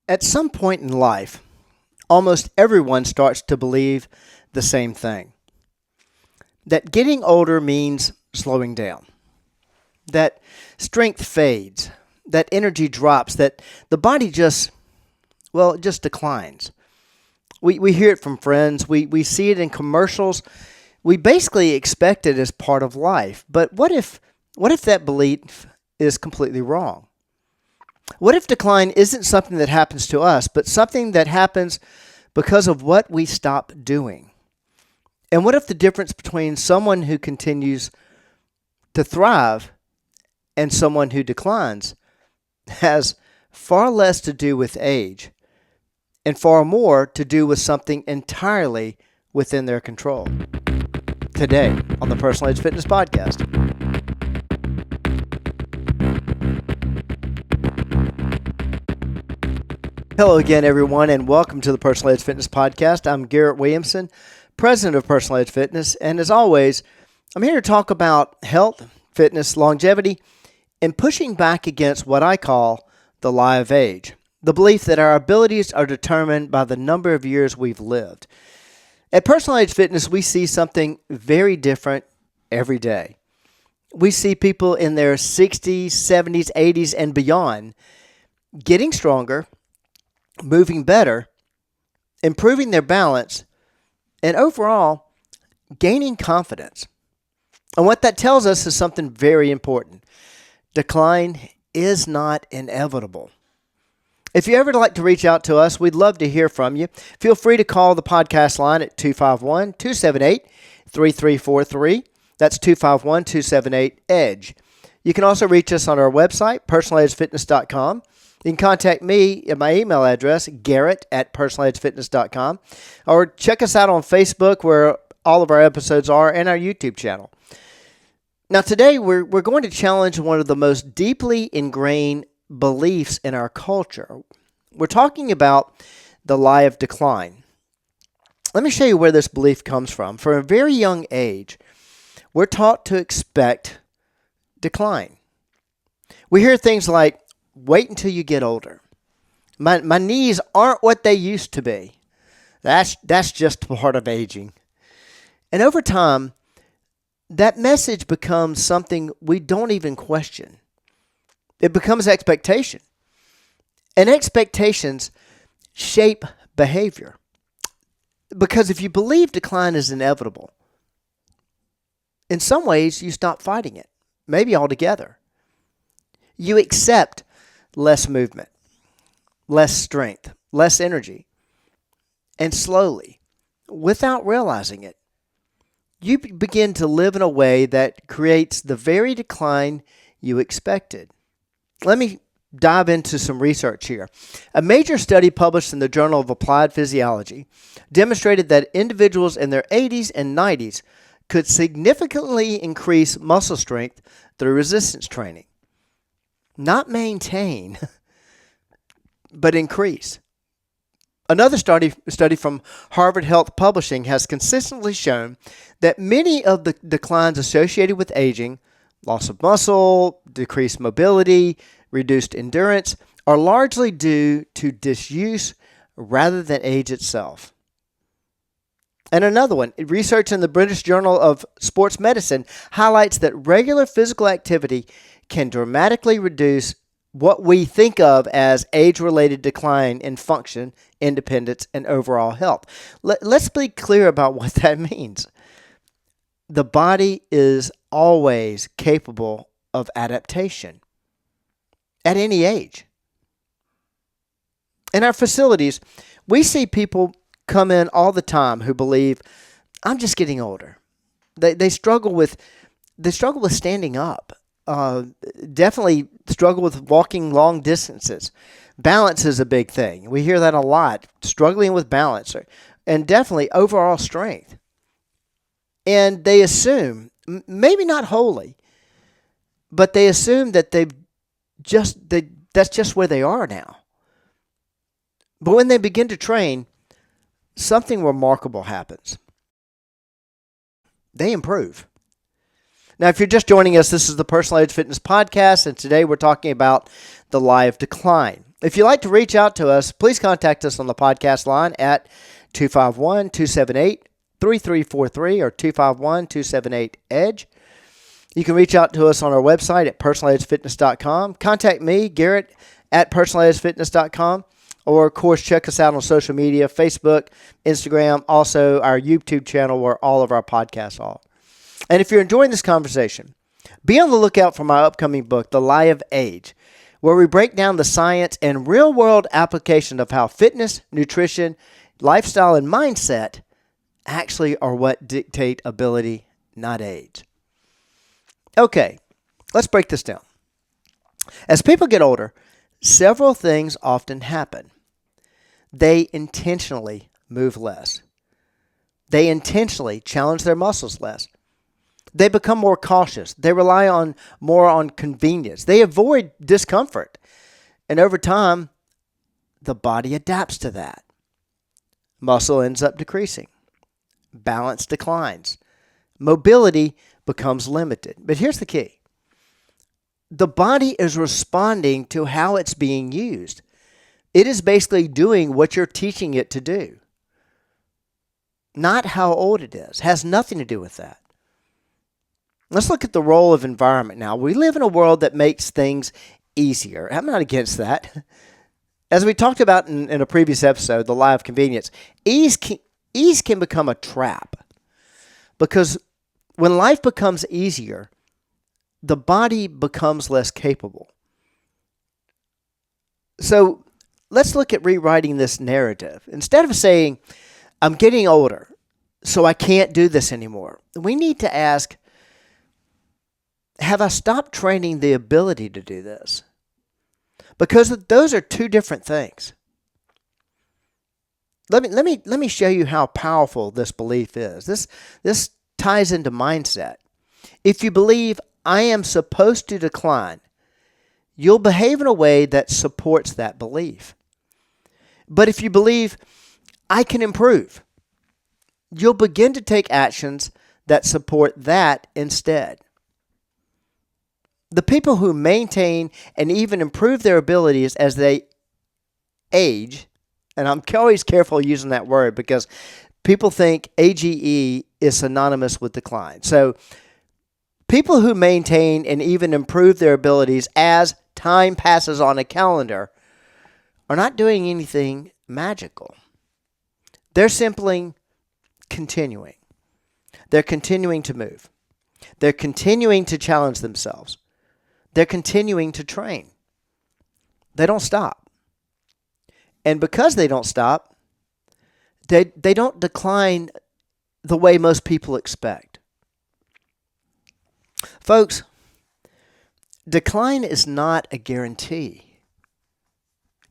At some point in life, almost everyone starts to believe the same thing. That getting older means slowing down. That strength fades. That energy drops. That the body just declines. We hear it from friends. We see it in commercials. We basically expect it as part of life. But what if that belief is completely wrong? What if decline isn't something that happens to us, but something that happens because of what we stop doing? And what if the difference between someone who continues to thrive and someone who declines has far less to do with age and far more to do with something entirely within their control? Today on the Personal Age Fitness Podcast. Hello again, everyone, and welcome to the Personal Age Fitness Podcast. I'm Garrett Williamson, president of Personal Age Fitness, and as always, I'm here to talk about health, fitness, longevity, and pushing back against what I call the lie of age, the belief that our abilities are determined by the number of years we've lived. At Personal Age Fitness, we see something very different every day. We see people in their 60s, 70s, 80s, and beyond getting stronger, moving better, improving their balance, and overall gaining confidence. And what that tells us is something very important. Decline is not inevitable. If you ever like to reach out to us, we'd love to hear from you. Feel free to call the podcast line at 251-278-3343. That's 251-278-EDGE. You can also reach us on our website, personalagefitness.com. You can contact me at my email address, garrett@personalagefitness.com, or check us out on Facebook where all of our episodes are, and our YouTube channel. Now today we're going to challenge one of the most deeply ingrained beliefs in our culture. We're talking about the lie of decline. Let me show you where this belief comes from. From a very young age, we're taught to expect decline. We hear things like, wait until you get older. My knees aren't what they used to be. That's just part of aging. And over time, that message becomes something we don't even question. It becomes expectation. And expectations shape behavior. Because if you believe decline is inevitable, in some ways you stop fighting it, maybe altogether. You accept less movement, less strength, less energy, and slowly, without realizing it, you begin to live in a way that creates the very decline you expected. Let me dive into some research here. A major study published in the Journal of Applied Physiology demonstrated that individuals in their 80s and 90s could significantly increase muscle strength through resistance training. Not maintain, but increase. Another study from Harvard Health Publishing has consistently shown that many of the declines associated with aging, loss of muscle, decreased mobility, reduced endurance, are largely due to disuse rather than age itself. And another one, research in the British Journal of Sports Medicine highlights that regular physical activity can dramatically reduce what we think of as age-related decline in function, independence, and overall health. Let's be clear about what that means. The body is always capable of adaptation at any age. In our facilities, we see people come in all the time who believe, I'm just getting older. They struggle with standing up. Definitely struggle with walking long distances. Balance is a big thing. We hear that a lot, struggling with balance, and definitely overall strength. And they assume, maybe not wholly, but they assume that that's just where they are now. But when they begin to train, something remarkable happens. They improve. Now, if you're just joining us, this is the Personal Age Fitness Podcast, and today we're talking about the lie of decline. If you'd like to reach out to us, please contact us on the podcast line at 251-278-3343 or 251-278-EDGE. You can reach out to us on our website at personaledgefitness.com. Contact me, Garrett, at personaledgefitness.com. Or, of course, check us out on social media, Facebook, Instagram, also our YouTube channel where all of our podcasts are. And if you're enjoying this conversation, be on the lookout for my upcoming book, The Lie of Age, where we break down the science and real-world application of how fitness, nutrition, lifestyle, and mindset actually are what dictate ability, not age. Okay, let's break this down. As people get older, several things often happen. They intentionally move less. They intentionally challenge their muscles less. They become more cautious. They rely more on convenience. They avoid discomfort. And over time, the body adapts to that. Muscle ends up decreasing. Balance declines. Mobility becomes limited. But here's the key. The body is responding to how it's being used. It is basically doing what you're teaching it to do. Not how old it is. It has nothing to do with that. Let's look at the role of environment now. We live in a world that makes things easier. I'm not against that. As we talked about in a previous episode, the lie of convenience, ease can become a trap. Because when life becomes easier, the body becomes less capable. So let's look at rewriting this narrative. Instead of saying, I'm getting older, so I can't do this anymore, we need to ask, have I stopped training the ability to do this? Because those are two different things. Let me show you how powerful this belief is. This ties into mindset. If you believe I am supposed to decline, you'll behave in a way that supports that belief. But if you believe I can improve, you'll begin to take actions that support that instead. The people who maintain and even improve their abilities as they age, and I'm always careful using that word because people think AGE is synonymous with decline. So people who maintain and even improve their abilities as time passes on a calendar are not doing anything magical. They're simply continuing. They're continuing to move. They're continuing to challenge themselves. They're continuing to train. They don't stop. And because they don't stop, they don't decline the way most people expect. Folks, decline is not a guarantee.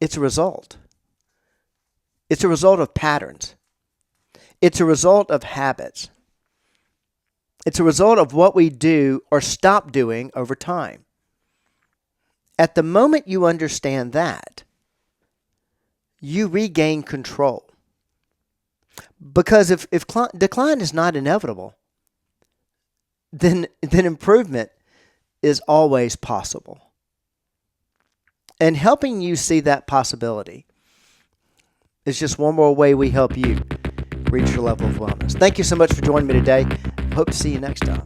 It's a result. It's a result of patterns. It's a result of habits. It's a result of what we do or stop doing over time. At the moment you understand that, you regain control. Because if decline is not inevitable, then improvement is always possible. And helping you see that possibility is just one more way we help you reach your level of wellness. Thank you so much for joining me today. Hope to see you next time.